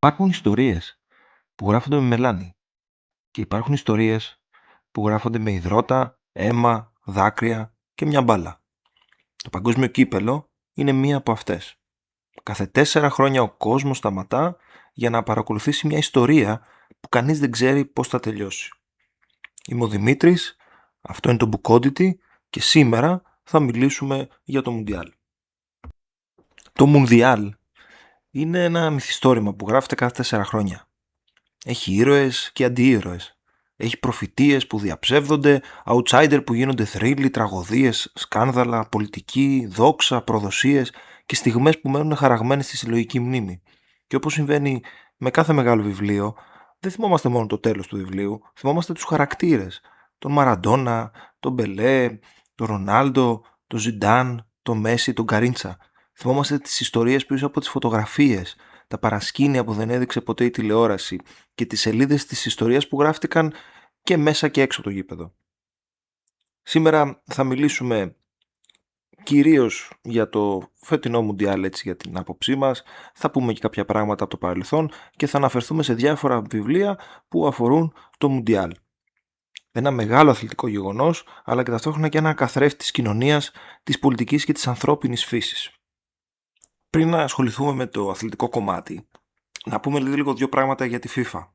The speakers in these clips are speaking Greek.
Υπάρχουν ιστορίες που γράφονται με μελάνι και υπάρχουν ιστορίες που γράφονται με υδρότα, αίμα, δάκρυα και μια μπάλα. Το παγκόσμιο κύπελο είναι μία από αυτές. Κάθε 4 χρόνια ο κόσμος σταματά για να παρακολουθήσει μια ιστορία που κανείς δεν ξέρει πώς θα τελειώσει. Είμαι ο Δημήτρης, αυτό είναι το Bookondity και σήμερα θα μιλήσουμε για το Μουντιάλ. Το Μουντιάλ είναι ένα μυθιστόρημα που γράφεται κάθε 4 χρόνια. Έχει ήρωες και αντιήρωες. Έχει προφητείες που διαψεύδονται, outsider που γίνονται θρύλοι, τραγωδίες, σκάνδαλα, πολιτική, δόξα, προδοσίες και στιγμές που μένουν χαραγμένες στη συλλογική μνήμη. Και όπως συμβαίνει με κάθε μεγάλο βιβλίο, δεν θυμόμαστε μόνο το τέλος του βιβλίου, θυμόμαστε τους χαρακτήρες. Τον Μαραντόνα, τον Μπελέ, τον Ρονάλντο, τον Ζιντάν, τον Μέση, τον Καρίντσα. Θυμόμαστε τις ιστορίες πίσω από τις φωτογραφίες, τα παρασκήνια που δεν έδειξε ποτέ η τηλεόραση και τις σελίδες της ιστορίας που γράφτηκαν και μέσα και έξω από το γήπεδο. Σήμερα θα μιλήσουμε κυρίως για το φετινό Μουντιάλ, έτσι για την άποψή μας. Θα πούμε και κάποια πράγματα από το παρελθόν και θα αναφερθούμε σε διάφορα βιβλία που αφορούν το Μουντιάλ. Ένα μεγάλο αθλητικό γεγονός, αλλά και ταυτόχρονα και ένα καθρέφτη της κοινωνίας, της πολιτικής και της ανθρώπινης φύσης. Πριν να ασχοληθούμε με το αθλητικό κομμάτι, να πούμε λίγο δύο πράγματα για τη FIFA.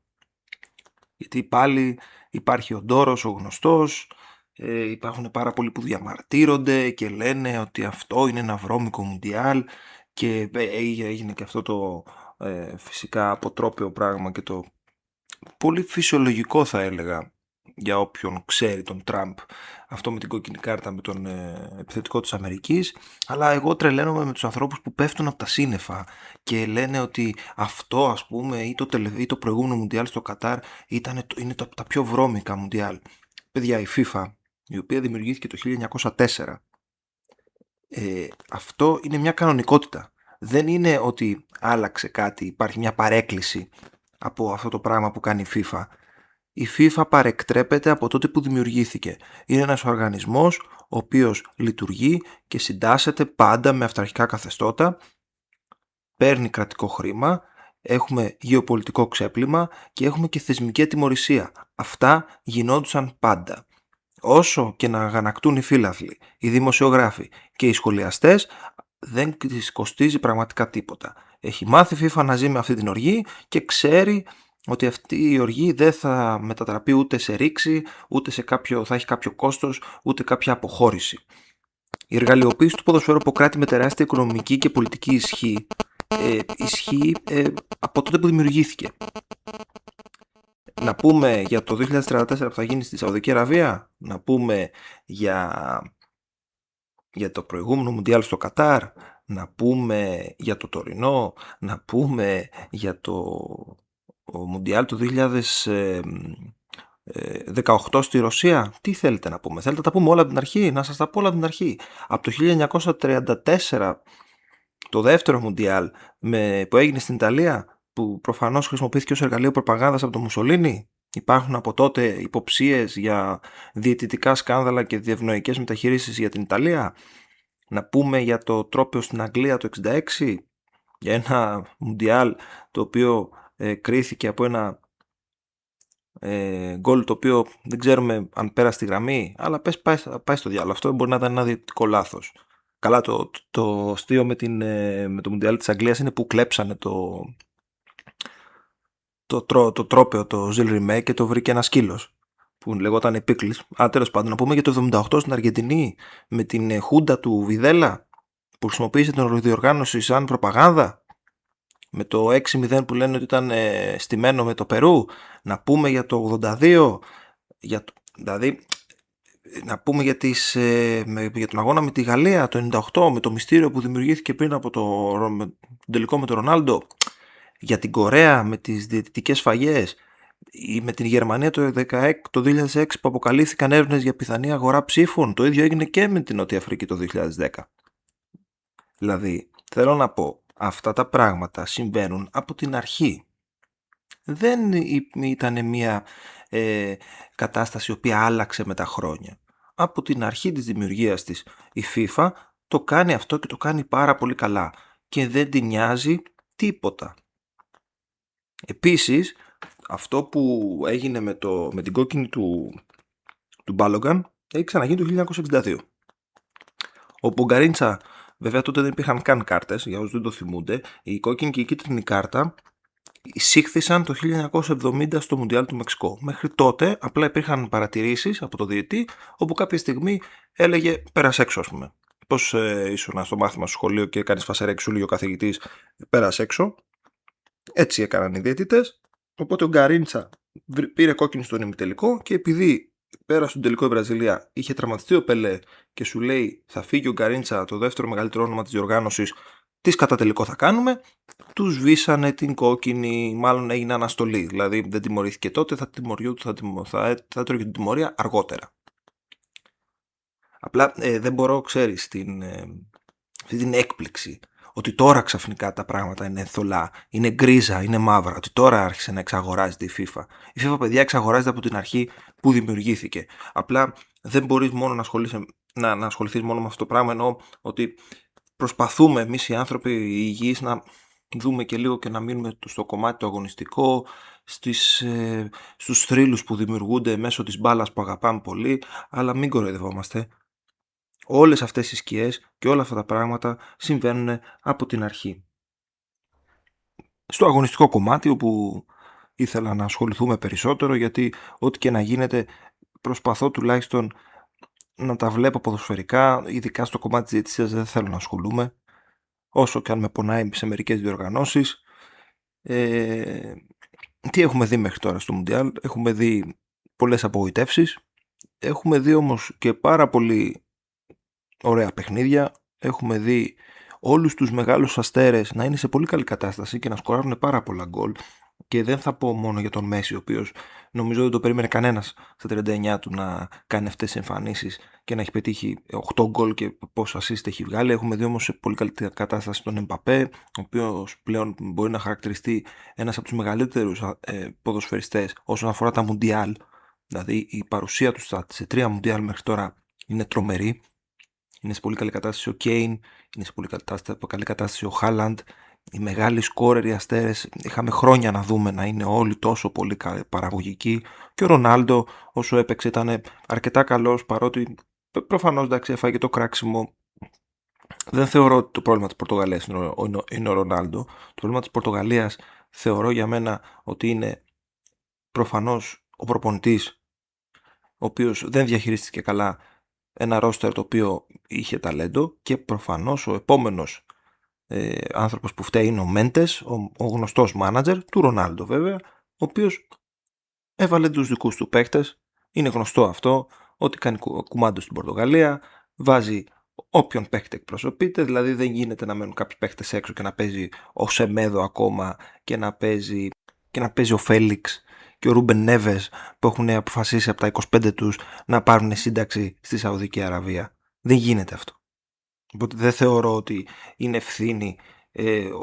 Γιατί πάλι υπάρχει ο Ντόρος, ο γνωστός, υπάρχουν πάρα πολλοί που διαμαρτύρονται και λένε ότι αυτό είναι ένα βρώμικο Μουντιάλ και έγινε και αυτό το φυσικά αποτρόπαιο πράγμα και το πολύ φυσιολογικό, θα έλεγα, για όποιον ξέρει τον Τραμπ, αυτό με την κόκκινη κάρτα με τον επιθετικό της Αμερικής. Αλλά εγώ τρελαίνομαι με τους ανθρώπους που πέφτουν από τα σύννεφα και λένε ότι αυτό, ας πούμε, ή το προηγούμενο Μουντιάλ στο Κατάρ είναι από τα πιο βρώμικα Μουντιάλ. Παιδιά, η FIFA, η οποία δημιουργήθηκε το 1904, αυτό είναι μια κανονικότητα. Δεν είναι ότι άλλαξε κάτι, υπάρχει μια παρέκκληση από αυτό το πράγμα που κάνει η FIFA. Η FIFA παρεκτρέπεται από τότε που δημιουργήθηκε. Είναι ένας οργανισμός ο οποίος λειτουργεί και συντάσσεται πάντα με αυταρχικά καθεστώτα, παίρνει κρατικό χρήμα, έχουμε γεωπολιτικό ξέπλυμα και έχουμε και θεσμική ατιμωρησία. Αυτά γινόντουσαν πάντα. Όσο και να αγανακτούν οι φίλαθλοι, οι δημοσιογράφοι και οι σχολιαστές, δεν της κοστίζει πραγματικά τίποτα. Έχει μάθει η FIFA να ζει με αυτή την οργή και ξέρει ότι αυτή η οργή δεν θα μετατραπεί ούτε σε ρήξη, ούτε θα έχει κάποιο κόστος, ούτε κάποια αποχώρηση. Η εργαλειοποίηση του ποδοσφαίρου αποκράτει με τεράστια οικονομική και πολιτική ισχύει από τότε που δημιουργήθηκε. Να πούμε για το 2034 που θα γίνει στη Σαουδική Αραβία, να πούμε για το προηγούμενο Μουντιάλ στο Κατάρ, να πούμε για το τωρινό, να πούμε για το Μουντιάλ του 2018 στη Ρωσία. Τι θέλετε να πούμε? Θέλετε να τα πούμε όλα από την αρχή? Να σας τα πω όλα από την αρχή. Από το 1934, το δεύτερο Μουντιάλ που έγινε στην Ιταλία, που προφανώς χρησιμοποιήθηκε ως εργαλείο προπαγάνδας από τον Μουσολίνι. Υπάρχουν από τότε υποψίες για διαιτητικά σκάνδαλα και διευνοϊκές μεταχειρήσεις για την Ιταλία. Να πούμε για το τρόπαιο στην Αγγλία το 1966, για ένα Μουντιάλ το οποίο κρίθηκε από ένα γκολ το οποίο δεν ξέρουμε αν πέρασε τη γραμμή, αλλά πάει στο διάλογο. Αυτό μπορεί να ήταν ένα διαιτητικό λάθος. Καλά, το αστείο με το Μουντιάλ της Αγγλίας είναι που κλέψανε το τρόπαιο, το Ζιλ Ριμέ, και το βρήκε ένα σκύλος που λεγόταν Επίκλης. Τέλος πάντων, να πούμε για το 1978 στην Αργεντινή με την χούντα του Βιδέλα που χρησιμοποίησε την οροδιοργάνωση σαν προπαγάνδα, με το 6-0 που λένε ότι ήταν στημένο με το Περού. Να πούμε για το 82, δηλαδή να πούμε για τον αγώνα με τη Γαλλία το 98, με το μυστήριο που δημιουργήθηκε πριν από τον τελικό με τον Ρονάλντο, για την Κορέα με τις διαιτητικές σφαγές, ή με την Γερμανία το 2006 που αποκαλύφθηκαν έρευνες για πιθανή αγορά ψήφων. Το ίδιο έγινε και με την Νότια Αφρική το 2010. Δηλαδή, θέλω να πω, αυτά τα πράγματα συμβαίνουν από την αρχή. Δεν ήταν μια κατάσταση η οποία άλλαξε με τα χρόνια. Από την αρχή της δημιουργίας της η FIFA το κάνει αυτό και το κάνει πάρα πολύ καλά και δεν την νοιάζει τίποτα. Επίσης, αυτό που έγινε με την κόκκινη του Μπάλογκαν έχει ξαναγίνει το 1962. Ο Πογκαρίτσα, βέβαια τότε δεν υπήρχαν καν κάρτες, για όσους δεν το θυμούνται, η κόκκινη και η κίτρινη κάρτα εισήχθησαν το 1970 στο Μουντιάλ του Μεξικό. Μέχρι τότε απλά υπήρχαν παρατηρήσεις από το διαιτητή, όπου κάποια στιγμή έλεγε πέρασε έξω, ας πούμε. Πώς ήσουν στο μάθημα στο σχολείο και κάνεις φασαρέκι, σου λέει ο καθηγητής πέρασε έξω. Έτσι έκαναν οι διαιτητές. Οπότε ο Γκαρίντσα πήρε κόκκινη στον ημιτελικό και επειδή πέρασε στον τελικό η Βραζιλία, είχε τραυματιστεί ο Πελέ και σου λέει θα φύγει ο Γκαρίντσα, το δεύτερο μεγαλύτερο όνομα της διοργάνωσης, τι κατά τελικό θα κάνουμε, του σβήσανε την κόκκινη, μάλλον έγινε αναστολή. Δηλαδή δεν τιμωρήθηκε τότε, θα τρώγε την τιμωρία αργότερα. Απλά δεν μπορώ, ξέρεις, αυτή την έκπληξη ότι τώρα ξαφνικά τα πράγματα είναι θολά, είναι γκρίζα, είναι μαύρα, ότι τώρα άρχισε να εξαγοράζεται η FIFA. Η FIFA, παιδιά, εξαγοράζεται από την αρχή που δημιουργήθηκε. Απλά δεν μπορείς μόνο να ασχοληθείς μόνο με αυτό το πράγμα, ενώ ότι προσπαθούμε εμείς οι άνθρωποι, οι υγιείς, να δούμε και λίγο και να μείνουμε στο κομμάτι το αγωνιστικό, στους θρύλους που δημιουργούνται μέσω της μπάλας που αγαπάμε πολύ, αλλά μην κοροϊδευόμαστε. Όλες αυτές οι σκιές και όλα αυτά τα πράγματα συμβαίνουν από την αρχή. Στο αγωνιστικό κομμάτι, όπου ήθελα να ασχοληθούμε περισσότερο, γιατί ό,τι και να γίνεται προσπαθώ τουλάχιστον να τα βλέπω ποδοσφαιρικά, ειδικά στο κομμάτι της διαιτησίας δεν θέλω να ασχολούμαι, όσο και αν με πονάει σε μερικές διοργανώσεις. Τι έχουμε δει μέχρι τώρα στο Μουντιάλ? Έχουμε δει πολλές απογοητεύσεις, έχουμε δει όμως και πάρα πολύ ωραία παιχνίδια, έχουμε δει όλους τους μεγάλους αστέρες να είναι σε πολύ καλή κατάσταση και να σκοράρουν πάρα πολλά γκολ, και δεν θα πω μόνο για τον Μέση, ο οποίος νομίζω δεν το περίμενε κανένας στα 39 του να κάνει αυτές τις εμφανίσεις και να έχει πετύχει 8 γκολ και πόσα assist έχει βγάλει. Έχουμε δει όμως σε πολύ καλή κατάσταση τον Εμπαπέ, ο οποίος πλέον μπορεί να χαρακτηριστεί ένας από τους μεγαλύτερους ποδοσφαιριστές όσον αφορά τα Μουντιάλ. Δηλαδή η παρουσία του σε 3 Μουντιάλ μέχρι τώρα είναι τρομερή. Είναι σε πολύ καλή κατάσταση ο Κέιν, είναι σε πολύ καλή κατάσταση ο Χάλαντ. Οι μεγάλοι σκόρερ, οι αστέρες, είχαμε χρόνια να δούμε να είναι όλοι τόσο πολύ παραγωγικοί. Και ο Ρονάλντο, όσο έπαιξε, ήταν αρκετά καλός, παρότι προφανώς, εντάξει, έφαγε το κράξιμο. Δεν θεωρώ ότι το πρόβλημα της Πορτογαλίας είναι ο Ρονάλντο. Το πρόβλημα της Πορτογαλίας θεωρώ για μένα ότι είναι προφανώς ο προπονητής, ο οποίος δεν διαχειρίστηκε καλά ένα ρόστερ το οποίο είχε ταλέντο, και προφανώς ο επόμενος άνθρωπος που φταίει είναι ο Μέντες, ο γνωστός μάνατζερ του Ρονάλντο βέβαια, ο οποίος έβαλε τους δικούς του παίκτες. Είναι γνωστό αυτό, ότι κάνει κουμάντο στην Πορτογαλία, βάζει όποιον παίκτη εκπροσωπείται, δηλαδή δεν γίνεται να μένουν κάποιοι παίκτες έξω και να παίζει ο Σεμέδο ακόμα και να παίζει ο Φέλιξ και ο Ρούμπεν Νέβες, που έχουν αποφασίσει από τα 25 τους να πάρουν σύνταξη στη Σαουδική Αραβία. Δεν γίνεται αυτό. Οπότε δεν θεωρώ ότι είναι ευθύνη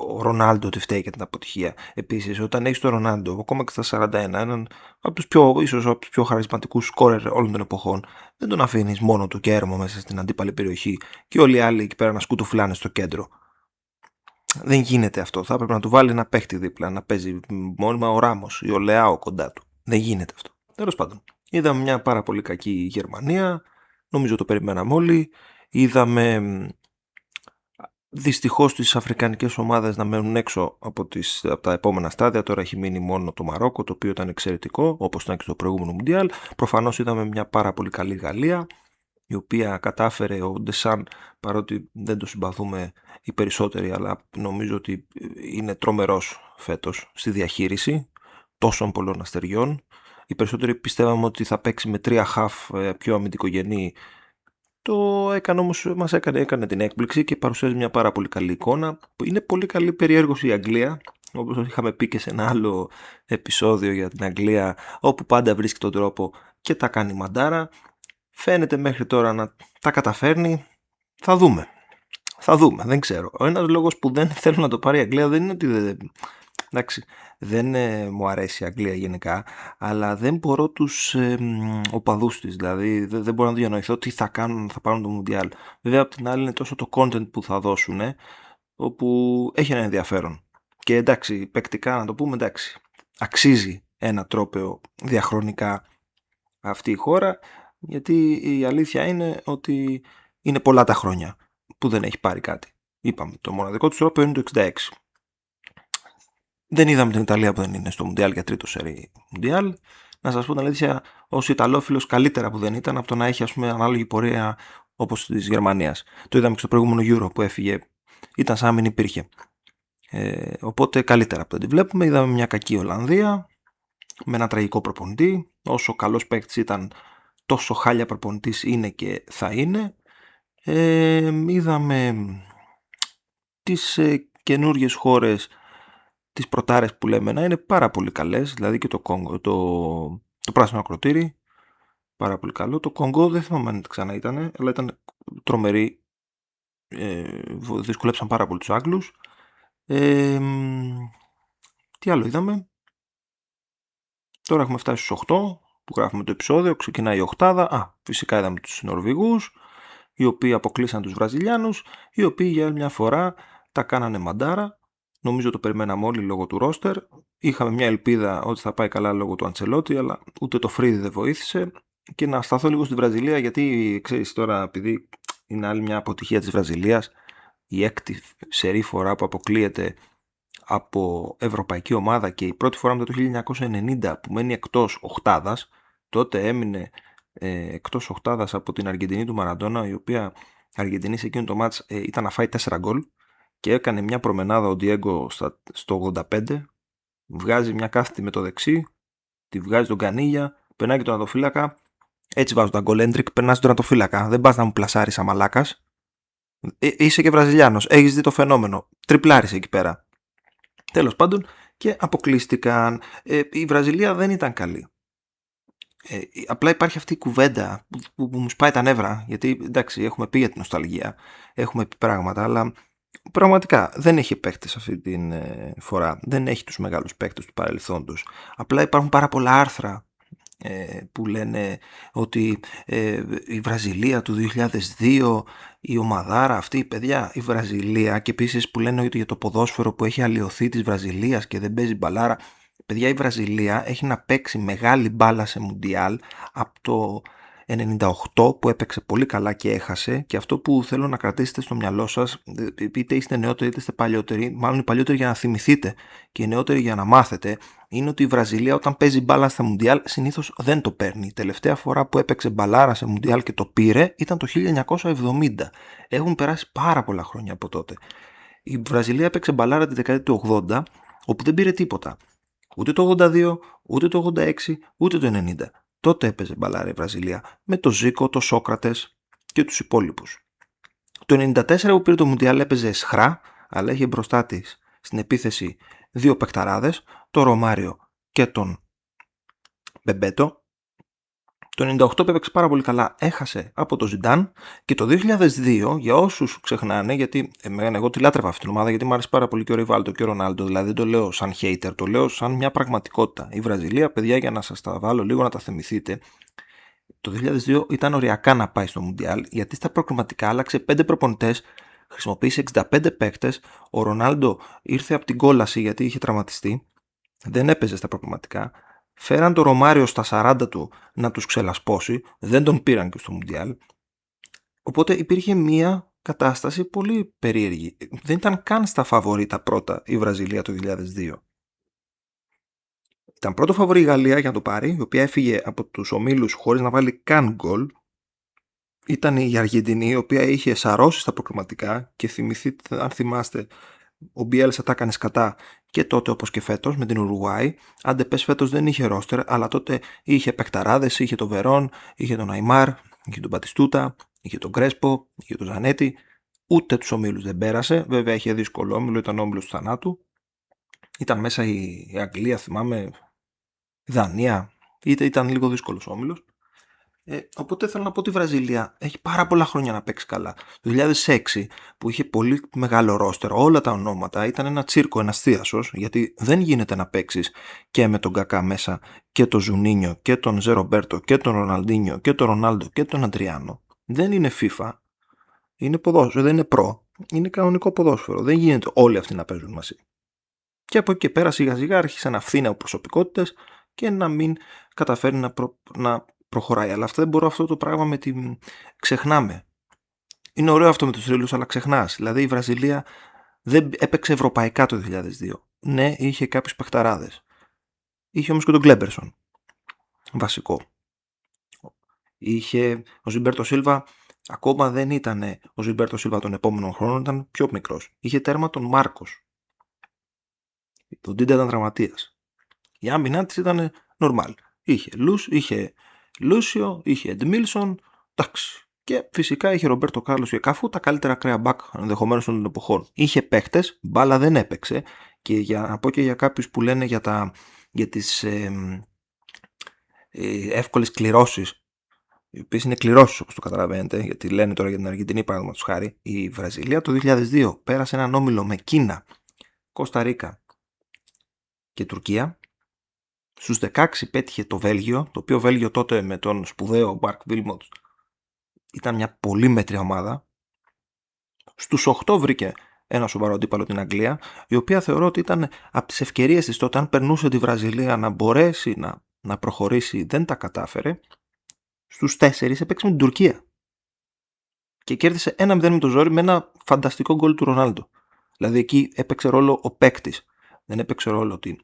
ο Ρονάλντο ότι φταίει για την αποτυχία. Επίσης, όταν έχεις τον Ρονάλντο, ακόμα και στα 41, έναν από τους πιο χαρισματικούς σκόρερ όλων των εποχών, δεν τον αφήνεις μόνο του και έρμο μέσα στην αντίπαλη περιοχή και όλοι οι άλλοι εκεί πέρα να σκουτουφλάνε στο κέντρο. Δεν γίνεται αυτό. Θα έπρεπε να του βάλει ένα παίχτη δίπλα, να παίζει μόνιμα ο Ράμος ή ο Λεάο κοντά του. Δεν γίνεται αυτό. Τέλος πάντων, είδαμε μια πάρα πολύ κακή Γερμανία. Νομίζω το περιμέναμε όλοι. Είδαμε δυστυχώς τις αφρικανικές ομάδες να μένουν έξω από τα επόμενα στάδια. Τώρα έχει μείνει μόνο το Μαρόκο, το οποίο ήταν εξαιρετικό, όπως ήταν και στο προηγούμενο Μουντιάλ. Προφανώς είδαμε μια πάρα πολύ καλή Γαλλία, η οποία κατάφερε ο Ντεσάν, παρότι δεν το συμπαθούμε οι περισσότεροι, αλλά νομίζω ότι είναι τρομερός φέτος στη διαχείριση τόσων πολλών αστεριών. Οι περισσότεροι πιστεύαμε ότι θα παίξει με 3 χαφ πιο αμυντικογενή. Το έκανε όμως, μας έκανε την έκπληξη και παρουσιάζει μια πάρα πολύ καλή εικόνα. Είναι πολύ καλή περιέργως η Αγγλία, όπως είχαμε πει και σε ένα άλλο επεισόδιο για την Αγγλία, όπου πάντα βρίσκει τον τρόπο και τα κάνει μαντάρα. Φαίνεται μέχρι τώρα να τα καταφέρνει. Θα δούμε, δεν ξέρω. Ο ένας λόγος που δεν θέλω να το πάρει η Αγγλία δεν είναι ότι δεν μου αρέσει η Αγγλία γενικά, αλλά δεν μπορώ τους οπαδούς της, δηλαδή δεν μπορώ να διανοηθώ τι θα κάνουν, θα πάρουν το Μουντιάλ. Βέβαια απ' την άλλη είναι τόσο το content που θα δώσουν, όπου έχει ένα ενδιαφέρον. Και εντάξει, παικτικά να το πούμε, εντάξει, αξίζει ένα τρόπαιο διαχρονικά αυτή η χώρα, γιατί η αλήθεια είναι ότι είναι πολλά τα χρόνια που δεν έχει πάρει κάτι. Είπαμε, το μοναδικό του τρόπαιο είναι το 66. Δεν είδαμε την Ιταλία που δεν είναι στο Μουντιάλ για τρίτο σερί Μουντιάλ. Να σας πω την αλήθεια, ως Ιταλόφιλος καλύτερα που δεν ήταν από το να έχει, ας πούμε, ανάλογη πορεία όπως της Γερμανίας. Το είδαμε και στο προηγούμενο Euro που έφυγε, ήταν σαν να μην υπήρχε. Οπότε καλύτερα από το ότι βλέπουμε. Είδαμε μια κακή Ολλανδία με ένα τραγικό προπονητή. Όσο καλός παίκτης ήταν, τόσο χάλια προπονητής είναι και θα είναι. Είδαμε τις καινούργιες χώρες, τις πρωτάρες που λέμε, να είναι πάρα πολύ καλές. Δηλαδή και το Κόγκο, το πράσινο ακροτήρι, πάρα πολύ καλό. Το Κόγκο δεν θυμάμαι αν ξανά ήταν, αλλά ήταν τρομερή. Δυσκολέψαν πάρα πολύ τους Άγγλους. Τι άλλο είδαμε? Τώρα έχουμε φτάσει στους 8 που γράφουμε το επεισόδιο. Ξεκινάει η οκτάδα. Φυσικά είδαμε τους Νορβηγούς, οι οποίοι αποκλείσαν τους Βραζιλιάνους, οι οποίοι για άλλη μια φορά τα κάνανε μαντάρα. Νομίζω το περιμέναμε όλοι λόγω του ρόστερ. Είχαμε μια ελπίδα ότι θα πάει καλά λόγω του Αντσελότη, αλλά ούτε το Φρίδι δεν βοήθησε. Και να σταθώ λίγο στη Βραζιλία, γιατί ξέρεις τώρα, επειδή είναι άλλη μια αποτυχία της Βραζιλίας, η έκτη σερή φορά που αποκλείεται από ευρωπαϊκή ομάδα και η πρώτη φορά μετά το 1990 που μένει εκτός οχτάδας. Τότε έμεινε εκτός οχτάδας από την Αργεντινή του Μαραντόνα, η οποία Αργεντινή σε εκείνο το μάτς ήταν να φάει 4 γκολ και έκανε μια προμενάδα ο Ντιέγκο στο 85, βγάζει μια κάθετη με το δεξί, τη βγάζει τον Κανίγια, περνάει και τον τερματοφύλακα. Έτσι βάζω τα γκολ, Έντρικ, περνάς τον τερματοφύλακα. Δεν πας να μου πλασάρεις αμαλάκας. Είσαι και Βραζιλιάνος, έχεις δει το φαινόμενο. Τριπλάρεις εκεί πέρα. Τέλος πάντων, και αποκλείστηκαν. Η Βραζιλία δεν ήταν καλή. Απλά υπάρχει αυτή η κουβέντα που μου σπάει τα νεύρα, γιατί εντάξει, έχουμε πει για την νοσταλγία, έχουμε πει πράγματα, αλλά πραγματικά δεν έχει παίκτες αυτή την φορά. Δεν έχει τους μεγάλους παίκτες του παρελθόντος. Απλά υπάρχουν πάρα πολλά άρθρα που λένε ότι η Βραζιλία του 2002, η ομαδάρα αυτή, παιδιά, η Βραζιλία, και επίσης που λένε ότι για το ποδόσφαιρο που έχει αλλοιωθεί της Βραζιλίας και δεν παίζει μπαλάρα. Παιδιά, η Βραζιλία έχει να παίξει μεγάλη μπάλα σε Μουντιάλ από το 98 που έπαιξε πολύ καλά και έχασε, και αυτό που θέλω να κρατήσετε στο μυαλό σας, είτε είστε νεότεροι είτε είστε παλιότεροι, μάλλον οι παλιότεροι για να θυμηθείτε και οι νεότεροι για να μάθετε, είναι ότι η Βραζιλία όταν παίζει μπάλα στα Μουντιάλ συνήθως δεν το παίρνει. Η τελευταία φορά που έπαιξε μπαλάρα σε Μουντιάλ και το πήρε ήταν το 1970. Έχουν περάσει πάρα πολλά χρόνια από τότε. Η Βραζιλία έπαιξε μπαλάρα τη δεκαετία του 80, όπου δεν πήρε τίποτα. Ούτε το 82, ούτε το 86, ούτε το 90. Τότε έπαιζε μπαλάρα η Βραζιλία με το Ζίκο, το Σόκρατες και τους υπόλοιπους. Το 94 που πήρε το Μουντιάλ έπαιζε σχρά, αλλά είχε μπροστά της στην επίθεση δύο παικταράδες, τον Ρωμάριο και τον Μπεμπέτο. Το 98 που έπαιξε πάρα πολύ καλά έχασε από το Ζιντάν, και το 2002, για όσους ξεχνάνε, γιατί εγώ τη λάτρευα αυτή την ομάδα, γιατί μου άρεσε πάρα πολύ και ο Ριβάλντο και ο Ρονάλντο, δηλαδή δεν το λέω σαν hater, το λέω σαν μια πραγματικότητα. Η Βραζιλία, παιδιά, για να σας τα βάλω λίγο να τα θυμηθείτε, το 2002 ήταν οριακά να πάει στο Μουντιάλ, γιατί στα προκριματικά άλλαξε 5 προπονητές, χρησιμοποίησε 65 παίκτες, ο Ρονάλντο ήρθε από την κόλαση γιατί είχε τραυματιστεί, δεν έπαιζε στα προκριματικά. Φέραν το Ρωμάριο στα 40 του να τους ξελασπώσει, δεν τον πήραν και στο Μουντιάλ. Οπότε υπήρχε μια κατάσταση πολύ περίεργη. Δεν ήταν καν στα φαβορί τα πρώτα η Βραζιλία το 2002. Ήταν πρώτο φαβορί η Γαλλία για να το πάρει, η οποία έφυγε από τους ομίλους χωρίς να βάλει καν γκολ. Ήταν η Αργεντινή, η οποία είχε σαρώσει στα προκριματικά, και θυμηθείτε, αν θυμάστε, ο Μπιέλσα τα έκανε σκατά και τότε όπως και φέτος με την Ουρουάη. Άντε πες φέτος δεν είχε ρόστερ, αλλά τότε είχε παικταράδες, είχε τον Βερόν, είχε τον Αϊμάρ, είχε τον Μπατιστούτα, είχε τον Κρέσπο, είχε τον Ζανέτη. Ούτε τους ομίλους δεν πέρασε. Βέβαια είχε δύσκολο όμιλο, ήταν όμιλος του θανάτου. Ήταν μέσα η Αγγλία, θυμάμαι, η Δανία. Ήταν λίγο δύσκολος όμιλος. Οπότε θέλω να πω ότι η Βραζιλία έχει πάρα πολλά χρόνια να παίξει καλά. Το 2006 που είχε πολύ μεγάλο ρόστερ, όλα τα ονόματα, ήταν ένα τσίρκο, ένα θίασος, γιατί δεν γίνεται να παίξεις και με τον Κακά μέσα και τον Ζουνίνιο και τον Ζερομπέρτο και τον Ροναλντίνιο και τον Ρονάλντο και τον Αντριάνο. Δεν είναι FIFA, είναι ποδόσφαιρο, δεν είναι προ, είναι κανονικό ποδόσφαιρο. Δεν γίνεται όλοι αυτοί να παίζουν μαζί. Και από εκεί και πέρα σιγά σιγά άρχισε να φθήνει από προσωπικότητες και να μην καταφέρει να προχωράει. Αλλά δεν μπορώ αυτό το πράγμα ξεχνάμε. Είναι ωραίο αυτό με τους θρύλους, αλλά ξεχνάς. Δηλαδή η Βραζιλία δεν έπαιξε ευρωπαϊκά το 2002. Ναι, είχε κάποιους παιχταράδες. Είχε όμως και τον Κλέμπερσον. Βασικό. Είχε ο Ζιλμπέρτο Σίλβα, ακόμα δεν ήταν ο Ζιλμπέρτο Σίλβα των επόμενων χρόνων, ήταν πιο μικρός. Είχε τέρμα τον Μάρκος. Ο Ντίντα ήταν τραυματίας. Η άμυνά της ήταν normal. Είχε Λούσιο, είχε Εντμίλσον, εντάξει. Και φυσικά είχε Ρομπέρτο Κάρλος και Καφού, τα καλύτερα ακραία μπακ ενδεχομένως των εποχών. Είχε παίχτες, μπάλα δεν έπαιξε. Και να πω και για κάποιους που λένε για τις εύκολες κληρώσεις, οι οποίες είναι κληρώσεις όπως το καταλαβαίνετε, γιατί λένε τώρα για την Αργεντινή παραδείγματος χάρη. Η Βραζιλία το 2002 πέρασε έναν όμιλο με Κίνα, Κώστα Ρίκα και Τουρκία. Στους 16 πέτυχε το Βέλγιο, το οποίο Βέλγιο τότε με τον σπουδαίο Μπαρκ Βίλμοτ ήταν μια πολύ μέτρια ομάδα. Στους 8 βρήκε ένα σοβαρό αντίπαλο την Αγγλία, η οποία θεωρώ ότι ήταν από τις ευκαιρίες της τότε, αν περνούσε τη Βραζιλία να μπορέσει να προχωρήσει, δεν τα κατάφερε. Στους 4 έπαιξε με την Τουρκία και κέρδισε 1-0 με το ζόρι με ένα φανταστικό γκολ του Ρονάλντο. Δηλαδή εκεί έπαιξε ρόλο ο παίκτης, δεν έπαιξε ρόλο ότι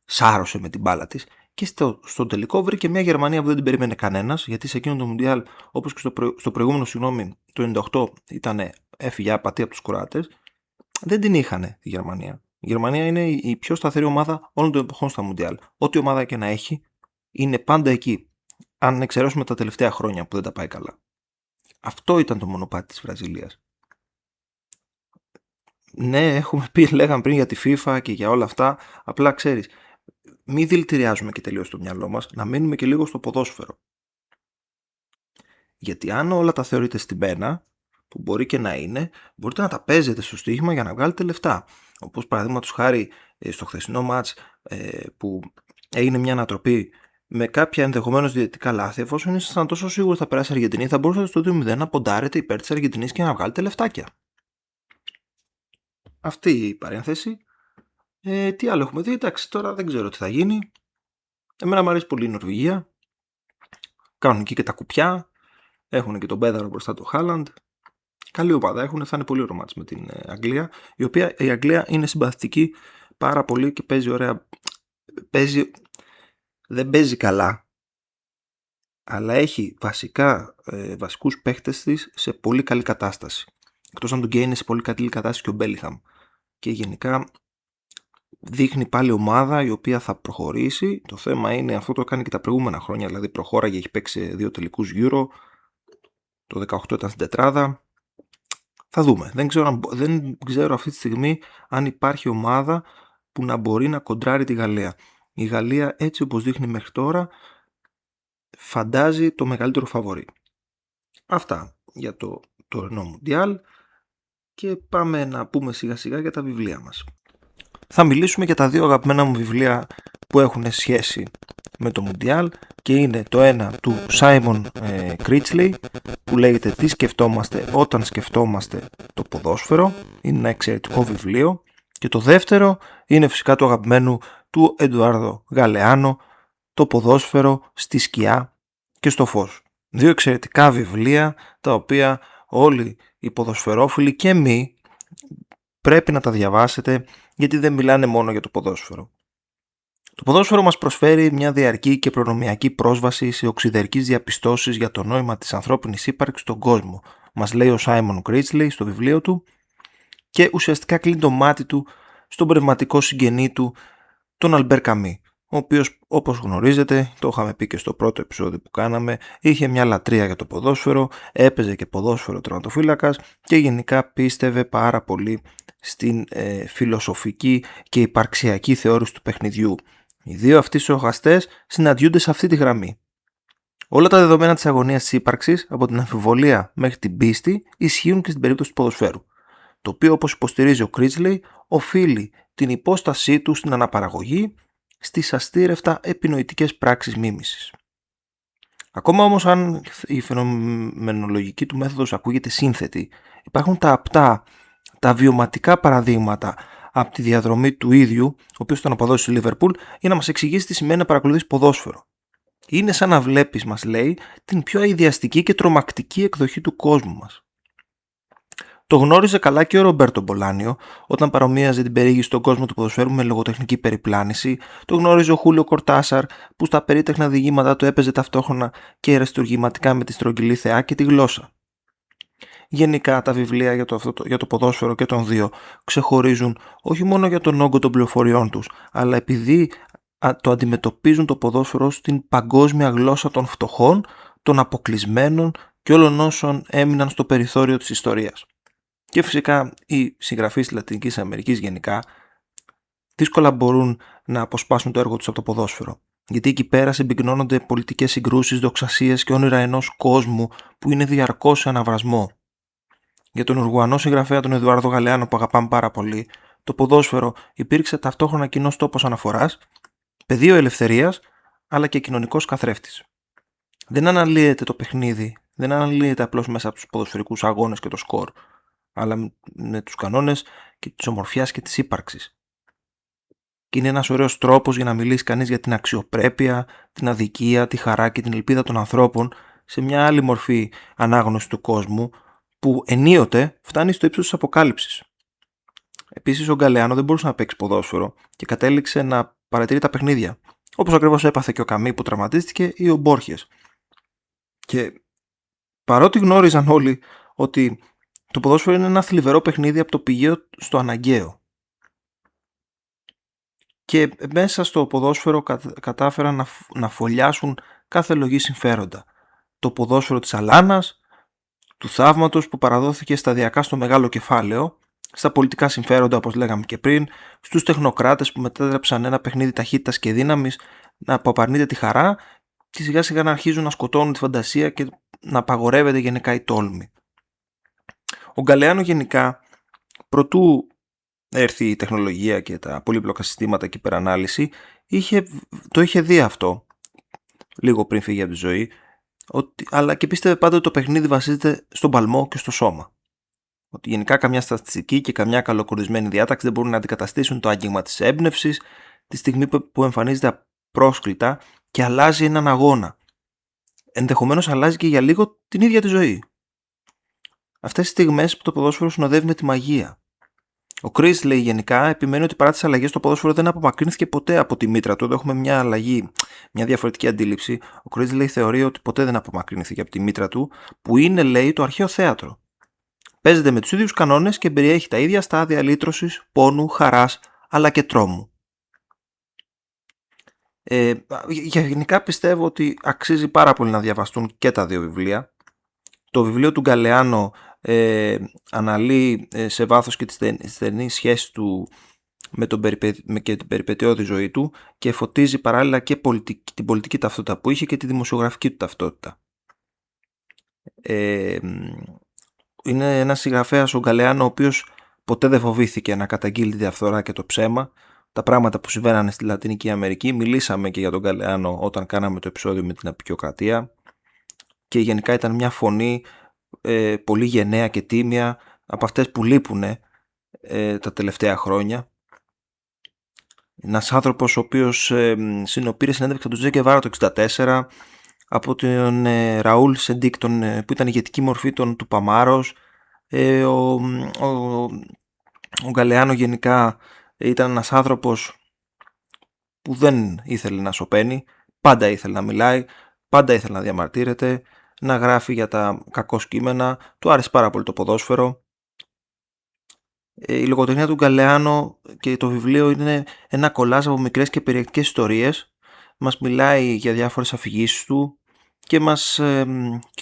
σάρωσε με την μπάλα της. Και στο τελικό βρήκε μια Γερμανία που δεν την περίμενε κανένας, γιατί σε εκείνο το Μουντιάλ, όπως και στο προηγούμενο, το 98 έφυγε απατή από τους Κροάτες, δεν την είχανε τη Γερμανία. Η Γερμανία είναι η πιο σταθερή ομάδα όλων των εποχών στα Μουντιάλ. Ό,τι ομάδα και να έχει, είναι πάντα εκεί. Αν εξαιρέσουμε τα τελευταία χρόνια που δεν τα πάει καλά. Αυτό ήταν το μονοπάτι της Βραζιλίας. Ναι, λέγαμε πριν για τη FIFA και για όλα αυτά. Απλά ξέρεις, μην δηλητηριάζουμε και τελείως το μυαλό μας, να μείνουμε και λίγο στο ποδόσφαιρο. Γιατί αν όλα τα θεωρείτε στην πένα, που μπορεί και να είναι, μπορείτε να τα παίζετε στο στοίχημα για να βγάλετε λεφτά. Όπως παραδείγματος χάρη στο χθεσινό μάτς που έγινε μια ανατροπή με κάποια ενδεχομένως διαιτητικά λάθη, εφόσον ήσασταν τόσο σίγουροι ότι θα περάσει η Αργεντινή, θα μπορούσατε στο 2-0 να ποντάρετε υπέρ της Αργεντινής και να βγάλετε λεφτάκια. Αυτή η παρένθεση. Τι άλλο έχουμε δει, εντάξει, τώρα δεν ξέρω τι θα γίνει. Εμένα μου αρέσει πολύ η Νορβηγία. Κάνουν εκεί και τα κουπιά. Έχουν και τον Πέδαρο μπροστά του Χάλαντ. Καλή ομάδα έχουν, θα είναι πολύ ωραίο μάτς με την Αγγλία. Η Αγγλία είναι συμπαθητική πάρα πολύ και παίζει ωραία. Δεν παίζει καλά, αλλά έχει βασικούς παίχτες της σε πολύ καλή κατάσταση. Εκτός αν τον Γκέι είναι σε πολύ καλή κατάσταση και ο Μπέλιχαμ. Και γενικά δείχνει πάλι ομάδα η οποία θα προχωρήσει. Το θέμα είναι, αυτό το έκανε και τα προηγούμενα χρόνια, δηλαδή προχώραγε, έχει παίξει 2 τελικούς Euro. Το 18 ήταν στην τετράδα. Θα δούμε. Δεν ξέρω αυτή τη στιγμή αν υπάρχει ομάδα που να μπορεί να κοντράρει τη Γαλλία. Η Γαλλία, έτσι όπως δείχνει μέχρι τώρα, φαντάζει το μεγαλύτερο φαβορί. Αυτά για το τωρινό Μουντιάλ και πάμε να πούμε σιγά σιγά για τα βιβλία μας. Θα μιλήσουμε για τα 2 αγαπημένα μου βιβλία που έχουν σχέση με το Μουντιάλ και είναι το ένα του Σάιμον Κρίτσλεϊ που λέγεται «Τι σκεφτόμαστε όταν σκεφτόμαστε το ποδόσφαιρο». Είναι ένα εξαιρετικό βιβλίο. Και το δεύτερο είναι φυσικά το αγαπημένο του Εντουάρδο Γαλεάνο, «Το ποδόσφαιρο στη σκιά και στο φως». 2 εξαιρετικά βιβλία τα οποία όλοι οι ποδοσφαιρόφιλοι και μη πρέπει να τα διαβάσετε, γιατί δεν μιλάνε μόνο για το ποδόσφαιρο. Το ποδόσφαιρο μας προσφέρει μια διαρκή και προνομιακή πρόσβαση σε οξυδερκείς διαπιστώσεις για το νόημα της ανθρώπινης ύπαρξης στον κόσμο, μας λέει ο Σάιμον Κρίτσλεϊ στο βιβλίο του, και ουσιαστικά κλείνει το μάτι του στον πνευματικό συγγενή του, τον Αλμπέρ Καμί, ο οποίος, όπως γνωρίζετε, το είχαμε πει και στο πρώτο επεισόδιο που κάναμε, είχε μια λατρεία για το ποδόσφαιρο, έπαιζε και ποδόσφαιρο τερματοφύλακας και γενικά πίστευε πάρα πολύ στην φιλοσοφική και υπαρξιακή θεώρηση του παιχνιδιού. Οι 2 αυτοί στοχαστές συναντιούνται σε αυτή τη γραμμή. Όλα τα δεδομένα της αγωνίας της ύπαρξης, από την αμφιβολία μέχρι την πίστη, ισχύουν και στην περίπτωση του ποδοσφαίρου, το οποίο, όπως υποστηρίζει ο Κρίτσλεϊ, οφείλει την υπόστασή του στην αναπαραγωγή, στις αστήρευτα επινοητικές πράξεις μίμησης. Ακόμα όμως αν η φαινομενολογική του μέθοδος ακούγεται σύνθετη, υπάρχουν τα απτά, τα βιωματικά παραδείγματα από τη διαδρομή του ίδιου, ο οποίος ήταν οπαδός της Λίβερπουλ, για να μας εξηγήσει τι σημαίνει να παρακολουθείς ποδόσφαιρο. Είναι σαν να βλέπεις, μας λέει, την πιο αηδιαστική και τρομακτική εκδοχή του κόσμου μας. Το γνώριζε καλά και ο Ρομπέρτο Μπολάνιο όταν παρομοίαζε την περιήγηση στον κόσμο του ποδοσφαίρου με λογοτεχνική περιπλάνηση. Το γνώριζε ο Χούλιο Κορτάσαρ που στα περίτεχνα διηγήματα του έπαιζε ταυτόχρονα και αριστουργηματικά με τη στρογγυλή θεά και τη γλώσσα. Γενικά τα βιβλία για το ποδόσφαιρο και των δύο ξεχωρίζουν όχι μόνο για τον όγκο των πληροφοριών τους, αλλά επειδή το αντιμετωπίζουν το ποδόσφαιρο ως την παγκόσμια γλώσσα των φτωχών, των αποκλεισμένων και όλων όσων έμειναν στο περιθώριο της ιστορίας. Και φυσικά οι συγγραφείς της Λατινικής Αμερικής γενικά δύσκολα μπορούν να αποσπάσουν το έργο τους από το ποδόσφαιρο. Γιατί εκεί πέρα συμπυκνώνονται πολιτικές συγκρούσεις, δοξασίες και όνειρα ενός κόσμου που είναι διαρκώς σε αναβρασμό. Για τον Ουρουγουανό συγγραφέα τον Εδουάρδο Γαλεάνο που αγαπάμε πάρα πολύ, το ποδόσφαιρο υπήρξε ταυτόχρονα κοινός τόπος αναφοράς, πεδίο ελευθερίας αλλά και κοινωνικός καθρέφτης. Δεν αναλύεται το παιχνίδι, δεν αναλύεται απλώς μέσα από τους ποδοσφαιρικούς αγώνες και το σκορ, αλλά με τους κανόνες και της ομορφιάς και της ύπαρξης. Και είναι ένας ωραίος τρόπος για να μιλήσει κανείς για την αξιοπρέπεια, την αδικία, τη χαρά και την ελπίδα των ανθρώπων σε μια άλλη μορφή ανάγνωση του κόσμου που ενίοτε φτάνει στο ύψος της αποκάλυψης. Επίσης ο Γκαλεάνο δεν μπορούσε να παίξει ποδόσφαιρο και κατέληξε να παρατηρεί τα παιχνίδια, όπως ακριβώς έπαθε και ο Καμί που τραυματίστηκε ή ο Μπόρχες. Και παρότι γνώριζαν όλοι ότι το ποδόσφαιρο είναι ένα θλιβερό παιχνίδι από το πηγαίο στο αναγκαίο. Και μέσα στο ποδόσφαιρο κατάφεραν να φωλιάσουν κάθε λογή συμφέροντα. Το ποδόσφαιρο της Αλάνας, του θαύματος που παραδόθηκε σταδιακά στο μεγάλο κεφάλαιο, στα πολιτικά συμφέροντα όπως λέγαμε και πριν, στους τεχνοκράτες που μετέτρεψαν ένα παιχνίδι ταχύτητας και δύναμης να αποπαρνείται τη χαρά και σιγά σιγά να αρχίζουν να σκοτώνουν τη φαντασία και να απαγορεύεται γενικά η τόλμη. Ο Γκαλεάνο γενικά, προτού έρθει η τεχνολογία και τα πολύπλοκα συστήματα και η υπερανάλυση, το είχε δει αυτό λίγο πριν φύγει από τη ζωή, αλλά και πίστευε πάντα ότι το παιχνίδι βασίζεται στον παλμό και στο σώμα. Ότι γενικά καμιά στατιστική και καμιά καλοκουρδισμένη διάταξη δεν μπορούν να αντικαταστήσουν το άγγιγμα της έμπνευσης τη στιγμή που εμφανίζεται απρόσκλητα και αλλάζει έναν αγώνα. Ενδεχομένως αλλάζει και για λίγο την ίδια τη ζωή. Αυτές τις στιγμές που το ποδόσφαιρο συνοδεύει με τη μαγεία. Ο Chris λέει γενικά επιμένει ότι παρά τις αλλαγές το ποδόσφαιρο δεν απομακρύνθηκε ποτέ από τη μήτρα του. Εδώ έχουμε μια αλλαγή, μια διαφορετική αντίληψη. Ο Chris λέει θεωρεί ότι ποτέ δεν απομακρύνθηκε από τη μήτρα του, που είναι, λέει, το αρχαίο θέατρο. Παίζεται με τους ίδιους κανόνες και περιέχει τα ίδια στάδια λύτρωσης, πόνου, χαράς αλλά και τρόμου. Γενικά πιστεύω ότι αξίζει πάρα πολύ να διαβαστούν και τα δύο βιβλία. Το βιβλίο του Γκαλεάνο αναλύει σε βάθος και τη στενή σχέση του και την περιπετειώδη ζωή του και φωτίζει παράλληλα και την πολιτική ταυτότητα που είχε και τη δημοσιογραφική του ταυτότητα. Είναι ένας συγγραφέας ο Γκαλεάνο ο οποίος ποτέ δεν φοβήθηκε να καταγγείλει τη διαφθορά και το ψέμα, τα πράγματα που συμβαίνανε στη Λατινική Αμερική. Μιλήσαμε και για τον Γκαλεάνο όταν κάναμε το επεισόδιο με την απεικιοκρατία και γενικά ήταν μια φωνή πολύ γενναία και τίμια, από αυτές που λείπουν τα τελευταία χρόνια. Ένας άνθρωπος ο οποίος συνοπήρε συνέντευξη από τον Τζε Γκεβάρα το 1964, από τον Ραούλ Σεντίκ που ήταν ηγετική μορφή του Παμάρος. Ο Γκαλεάνο γενικά ήταν ένας άνθρωπος που δεν ήθελε να σωπαίνει, πάντα ήθελε να μιλάει, πάντα ήθελε να διαμαρτύρεται, να γράφει για τα κακό κείμενα, του άρεσε πάρα πολύ το ποδόσφαιρο. Η λογοτεχνία του Γκαλεάνο και το βιβλίο είναι ένα κολάζ από μικρές και περιεκτικές ιστορίες. Μας μιλάει για διάφορες αφηγήσεις του και μας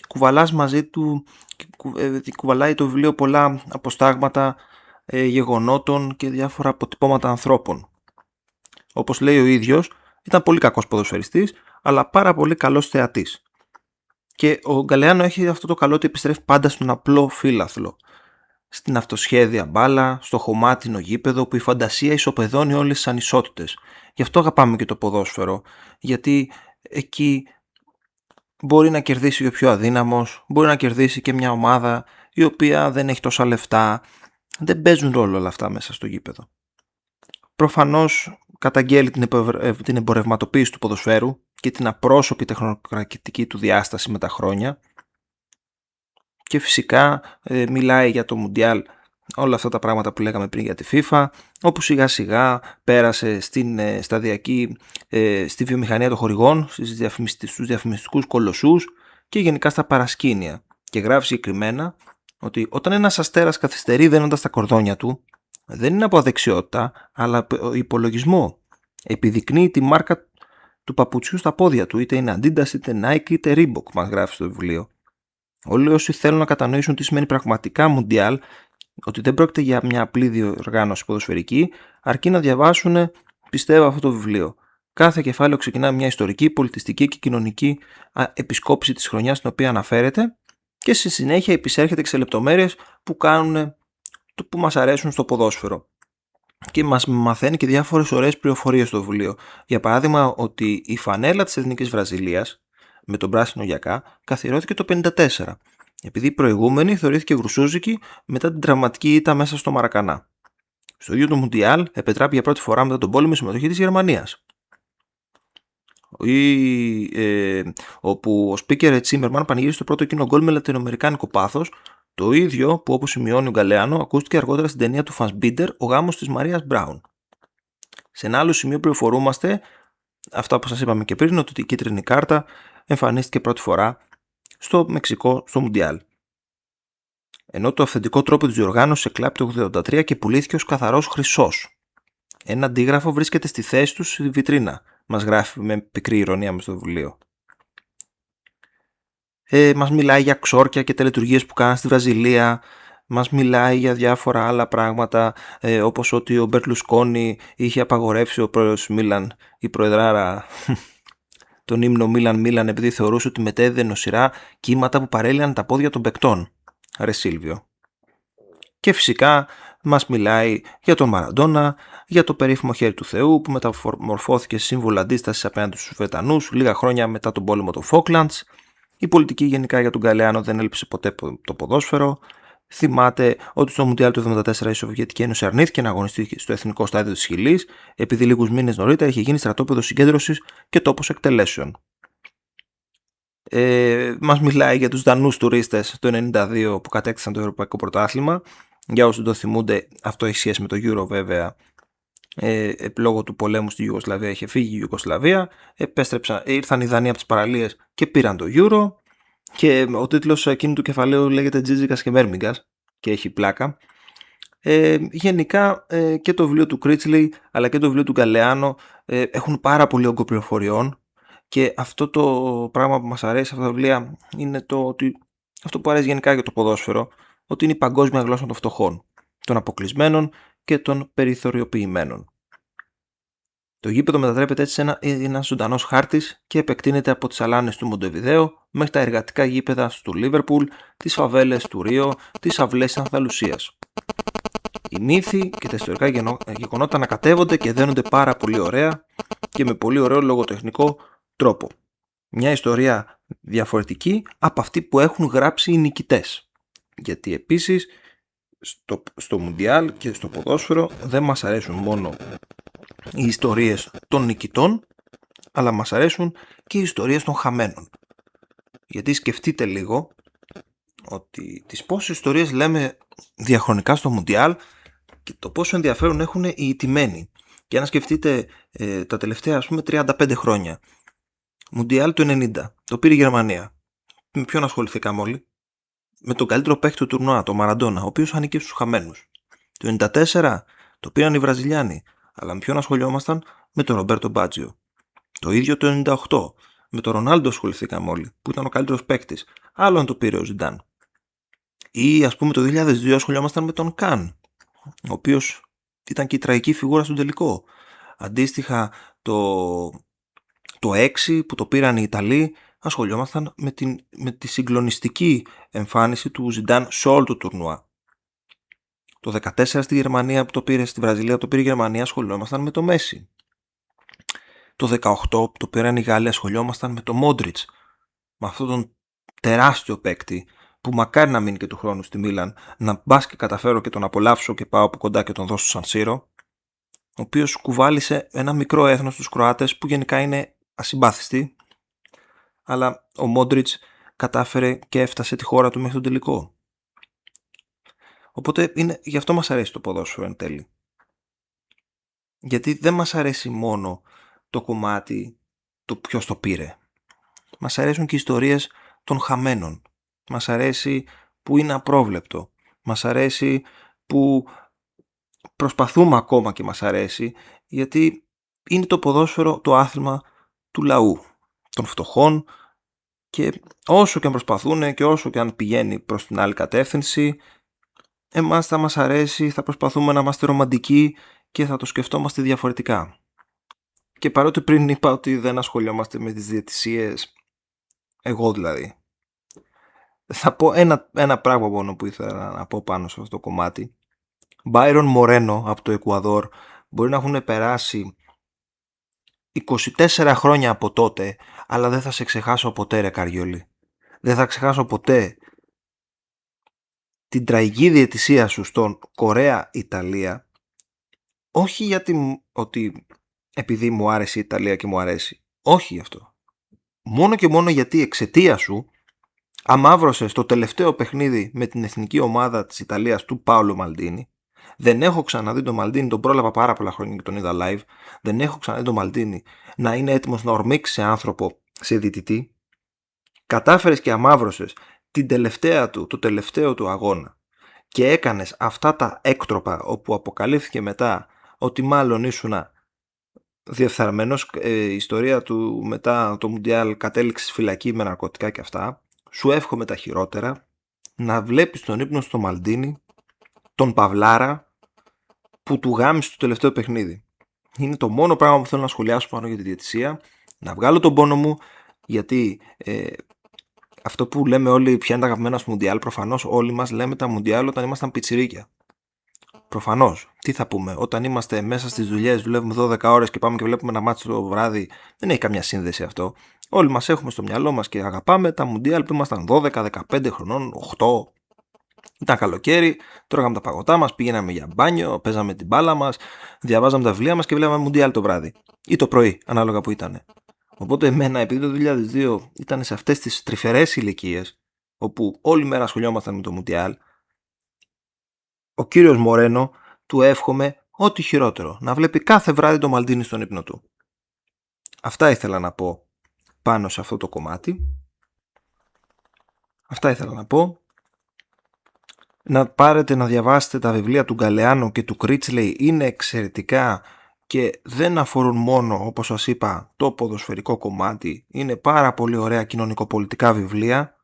κουβαλάς μαζί του, κουβαλάει το βιβλίο πολλά αποστάγματα γεγονότων και διάφορα αποτυπώματα ανθρώπων. Όπως λέει ο ίδιος, ήταν πολύ κακός ποδοσφαιριστής, αλλά πάρα πολύ καλός θεατής. Και ο Γκαλεάνο έχει αυτό το καλό ότι επιστρέφει πάντα στον απλό φύλαθλο. Στην αυτοσχέδια μπάλα, στο χωμάτινο γήπεδο που η φαντασία ισοπεδώνει όλες τις ανισότητες. Γι' αυτό αγαπάμε και το ποδόσφαιρο, γιατί εκεί μπορεί να κερδίσει και ο πιο αδύναμος, μπορεί να κερδίσει και μια ομάδα η οποία δεν έχει τόσα λεφτά. Δεν παίζουν ρόλο όλα αυτά μέσα στο γήπεδο. προφανώς καταγγέλει την εμπορευματοποίηση του ποδοσφαίρου και την απρόσωπη τεχνοκρατική του διάσταση με τα χρόνια και φυσικά μιλάει για το Μουντιάλ, όλα αυτά τα πράγματα που λέγαμε πριν για τη FIFA, όπου σιγά σιγά πέρασε στην σταδιακή, στη βιομηχανία των χορηγών, στους διαφημιστικούς κολοσσούς και γενικά στα παρασκήνια, και γράφει συγκεκριμένα ότι όταν ένας αστέρας καθυστερεί δένοντας τα κορδόνια του, δεν είναι από αδεξιότητα, αλλά από υπολογισμό. Επιδεικνύει τη μάρκα του παπουτσιού στα πόδια του, είτε είναι Adidas, είτε Nike, είτε Reebok, μας γράφει στο βιβλίο. Όλοι όσοι θέλουν να κατανοήσουν τι σημαίνει πραγματικά Μουντιάλ, ότι δεν πρόκειται για μια απλή διοργάνωση ποδοσφαιρική, αρκεί να διαβάσουν, πιστεύω, αυτό το βιβλίο. Κάθε κεφάλαιο ξεκινά μια ιστορική, πολιτιστική και κοινωνική επισκόπηση της χρονιάς στην οποία αναφέρεται και στη συνέχεια επισέρχεται και σε λεπτομέρειες που κάνουν το που μας αρέσουν στο ποδόσφαιρο. Και μας μαθαίνει και διάφορες ωραίες πληροφορίες στο βιβλίο. Για παράδειγμα, ότι η φανέλα της Εθνικής Βραζιλίας με τον πράσινο γιακά καθιερώθηκε το 1954, επειδή η προηγούμενη θεωρήθηκε γρουσούζικη μετά την τραυματική ήττα μέσα στο Μαρακανά. Στο ίδιο το Μουντιάλ επετράπη για πρώτη φορά μετά τον πόλεμο η συμμετοχή της Γερμανίας. Όπου ο speaker Τσίμερμαν πανηγύρισε το πρώτο εκείνο γκολ με λατινοαμερικάνικο πάθος, το ίδιο που, όπως σημειώνει ο Γκαλεάνο, ακούστηκε αργότερα στην ταινία του Φανσμπίντερ «Ο γάμος της Μαρίας Μπράουν». Σε ένα άλλο σημείο πληροφορούμαστε, αυτά που σας είπαμε και πριν, ότι η κίτρινη κάρτα εμφανίστηκε πρώτη φορά στο Μεξικό στο Μουντιάλ. Ενώ το αυθεντικό τρόπο της διοργάνωσης εκλάπη το 1983 και πουλήθηκε ως καθαρός χρυσός. Ένα αντίγραφο βρίσκεται στη θέση του στη βιτρίνα, μας γράφει με πικρή ηρωνία μες στο βιβλίο. Μας μιλάει για ξόρκια και τελετουργίες που κάναν στη Βραζιλία, μας μιλάει για διάφορα άλλα πράγματα, όπως ότι ο Μπερλουσκόνη είχε απαγορεύσει ο πρόεδρος Μίλαν, η προεδράρα, τον ύμνο Μίλαν επειδή θεωρούσε ότι μετέδιδε νοσηρά κύματα που παρέλυαν τα πόδια των παικτών. Ρε Σίλβιο. Και φυσικά μας μιλάει για τον Μαραντόνα, για το περίφημο χέρι του Θεού που μεταμορφώθηκε σε σύμβολο αντίστασης απέναντι στους Βρετανούς λίγα χρόνια μετά τον πόλεμο των Φόκλαντς. Η πολιτική γενικά για τον Γκαλεάνο δεν έλειψε ποτέ το ποδόσφαιρο. Θυμάται ότι στο Μουντιάλ του 1974 η Σοβιετική Ένωση αρνήθηκε να αγωνιστεί στο εθνικό στάδιο της Χιλής, επειδή λίγους μήνες νωρίτερα είχε γίνει στρατόπεδο συγκέντρωσης και τόπος εκτελέσεων. Μας μιλάει για τους Δανούς τουρίστες το 1992 που κατέκτησαν το Ευρωπαϊκό Πρωτάθλημα. Για όσοι το θυμούνται, αυτό έχει σχέση με το Euro βέβαια. Λόγω του πολέμου στη Ιουγκοσλαβία είχε φύγει η Ιουγκοσλαβία. Ήρθαν οι Δανείοι από τις παραλίες και πήραν το Euro. Και ο τίτλος εκείνου του κεφαλαίου λέγεται Τζίτζικας και Μέρμιγκας και έχει πλάκα. Γενικά και το βιβλίο του Critchley αλλά και το βιβλίο του Γκαλεάνο έχουν πάρα πολύ όγκο πληροφοριών. Και αυτό το πράγμα που μας αρέσει σε αυτά τα βιβλία είναι το ότι αυτό που αρέσει γενικά για το ποδόσφαιρο, ότι είναι η παγκόσμια γλώσσα των φτωχών, των αποκλεισμένων και των περιθωριοποιημένων. Το γήπεδο μετατρέπεται έτσι σε ένας ζωντανός χάρτης και επεκτείνεται από τις αλάνες του Μοντεβιδέο μέχρι τα εργατικά γήπεδα του Λίβερπουλ, τις φαβέλες του Ρίο, τις αυλές της Ανθαλουσίας. Οι μύθοι και τα ιστορικά γεγονότα ανακατεύονται και δένονται πάρα πολύ ωραία και με πολύ ωραίο λογοτεχνικό τρόπο. Μια ιστορία διαφορετική από αυτή που έχουν γράψει οι νικητές. Γιατί επίσης στο Μουντιάλ και στο ποδόσφαιρο δεν μας αρέσουν μόνο οι ιστορίες των νικητών, αλλά μας αρέσουν και οι ιστορίες των χαμένων. Γιατί σκεφτείτε λίγο ότι τις πόσες ιστορίες λέμε διαχρονικά στο Μουντιάλ και το πόσο ενδιαφέρον έχουν οι ηττημένοι. Και αν σκεφτείτε τα τελευταία 35 χρόνια, Μουντιάλ του 90, το πήρε η Γερμανία. Με ποιον ασχοληθήκαμε όλοι? Με τον καλύτερο παίκτη του τουρνουά, τον Μαραντόνα, ο οποίος ανήκε στους χαμένους. Το 94 το πήραν οι Βραζιλιάνοι, αλλά με ποιον ασχολιόμασταν? Με τον Ρομπέρτο Μπάτζιο. Το ίδιο το 98, με τον Ρονάλντο ασχοληθήκαμε όλοι, που ήταν ο καλύτερος παίκτης. Άλλο αν το πήρε ο Ζιντάν. Ή ας πούμε το 2002 ασχολιόμασταν με τον Καν, ο οποίος ήταν και η τραγική φιγούρα στον τελικό. Αντίστοιχα το 6 που το πήραν οι Ιταλοί, ασχολιόμασταν με τη συγκλονιστική εμφάνιση του Ζιντάν σε όλο το τουρνουά. Το 14 στη Γερμανία που το πήρε, στη Βραζιλία που το πήρε η Γερμανία, ασχολιόμασταν με το Μέση. Το 18 που το πήραν οι Γάλλοι, ασχολιόμασταν με το Μόντριτς, με αυτόν τον τεράστιο παίκτη που μακάρι να μείνει και του χρόνου στη Μίλαν, να μπας και καταφέρω και τον απολαύσω και πάω από κοντά και τον δώσω σαν Σύρο. ο οποίος κουβάλισε ένα μικρό έθνος, τους Κροάτες, που γενικά είναι ασυμπάθιστοι, αλλά ο Μόντριτς κατάφερε και έφτασε τη χώρα του μέχρι τον τελικό. Οπότε γι' αυτό μας αρέσει το ποδόσφαιρο εν τέλει. Γιατί δεν μας αρέσει μόνο το κομμάτι το ποιος το πήρε. Μας αρέσουν και οι ιστορίες των χαμένων. Μας αρέσει που είναι απρόβλεπτο. Μας αρέσει που προσπαθούμε ακόμα και μας αρέσει, γιατί είναι το ποδόσφαιρο το άθλημα του λαού, των φτωχών, και όσο και αν προσπαθούν και όσο και αν πηγαίνει προς την άλλη κατεύθυνση, εμάς θα μας αρέσει, θα προσπαθούμε να είμαστε ρομαντικοί και θα το σκεφτόμαστε διαφορετικά. Και παρότι πριν είπα ότι δεν ασχολιόμαστε με τις διαιτησίες, εγώ δηλαδή, θα πω ένα πράγμα μόνο που ήθελα να πω πάνω σε αυτό το κομμάτι. Μπάιρον Μορένο από το Εκουαδόρ, μπορεί να έχουν περάσει 24 χρόνια από τότε, αλλά δεν θα σε ξεχάσω ποτέ, ρε Καριόλη. Δεν θα ξεχάσω ποτέ την τραγική διαιτησία σου στον Κορέα-Ιταλία, όχι γιατί ότι επειδή μου άρεσε η Ιταλία και μου αρέσει. Όχι γι' αυτό. Μόνο και μόνο γιατί εξαιτία σου αμαύρωσες το τελευταίο παιχνίδι με την εθνική ομάδα της Ιταλίας του Πάολο Μαλντίνι. Δεν έχω ξαναδεί τον Μαλντίνι, τον πρόλαβα πάρα πολλά χρόνια και τον είδα live. Δεν έχω ξαναδεί τον Μαλντίνι να είναι έτοιμος να ορμήξει σε άνθρωπο, σε διαιτητή. Κατάφερες και αμαύρωσες το τελευταίο του αγώνα και έκανες αυτά τα έκτροπα, όπου αποκαλύφθηκε μετά ότι μάλλον ήσουνα διεφθαρμένος. Η ιστορία του μετά το Μουντιάλ κατέληξε στη φυλακή με ναρκωτικά και αυτά. Σου εύχομαι τα χειρότερα. Να βλέπεις τον ύπνο στο Μαλντίνι, τον Παυλάρα, που του γάμισε το τελευταίο παιχνίδι. Είναι το μόνο πράγμα που θέλω να σχολιάσω πάνω για τη διαιτησία. Να βγάλω τον πόνο μου, γιατί αυτό που λέμε όλοι, ποια είναι τα αγαπημένα στο Μουντιάλ, προφανώς όλοι μας λέμε τα Μουντιάλ όταν ήμασταν πιτσιρίκια. Προφανώς. Τι θα πούμε, όταν είμαστε μέσα στις δουλειές, δουλεύουμε 12 ώρες και πάμε και βλέπουμε ένα μάτσο το βράδυ, δεν έχει καμιά σύνδεση αυτό. Όλοι μας έχουμε στο μυαλό μας και αγαπάμε τα Μουντιάλ που ήμασταν 12, 15 χρονών, 8. Ήταν καλοκαίρι, τρώγαμε τα παγωτά μας, πήγαιναμε για μπάνιο, παίζαμε την μπάλα μας, διαβάζαμε τα βιβλία μας και βλέπαμε Μουντιάλ το βράδυ. Ή το πρωί, ανάλογα που ήταν. Οπότε εμένα, επειδή το 2002 ήταν σε αυτές τις τρυφερές ηλικίες, όπου όλη μέρα ασχολιόμασταν με το Μουντιάλ, ο κύριος Μορένο του εύχομαι ό,τι χειρότερο, να βλέπει κάθε βράδυ το Μαλντίνι στον ύπνο του. Αυτά ήθελα να πω πάνω σε αυτό το κομμάτι. Αυτά ήθελα να πω. Να πάρετε να διαβάσετε τα βιβλία του Γκαλεάνο και του Κρίτσλεϊ, είναι εξαιρετικά και δεν αφορούν μόνο, όπως σας είπα, το ποδοσφαιρικό κομμάτι. Είναι πάρα πολύ ωραία κοινωνικοπολιτικά βιβλία.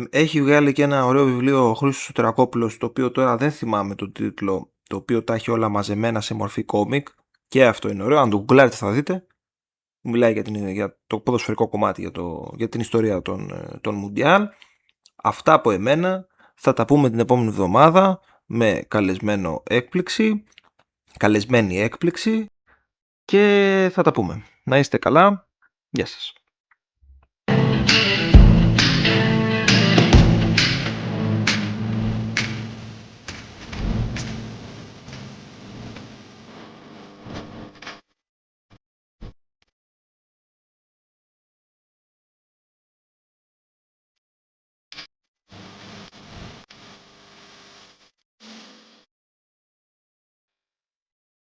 Έχει βγάλει και ένα ωραίο βιβλίο ο Χρήστος Σωτερακόπουλος, το οποίο τώρα δεν θυμάμαι τον τίτλο, το οποίο τα έχει όλα μαζεμένα σε μορφή κόμικ, και αυτό είναι ωραίο, αν το γκουγκλάρετε θα δείτε. Μιλάει για το ποδοσφαιρικό κομμάτι, για την ιστορία των Μουντιάλ. Αυτά από εμένα. Θα τα πούμε την επόμενη εβδομάδα με καλεσμένη έκπληξη, και θα τα πούμε. Να είστε καλά. Γεια σας.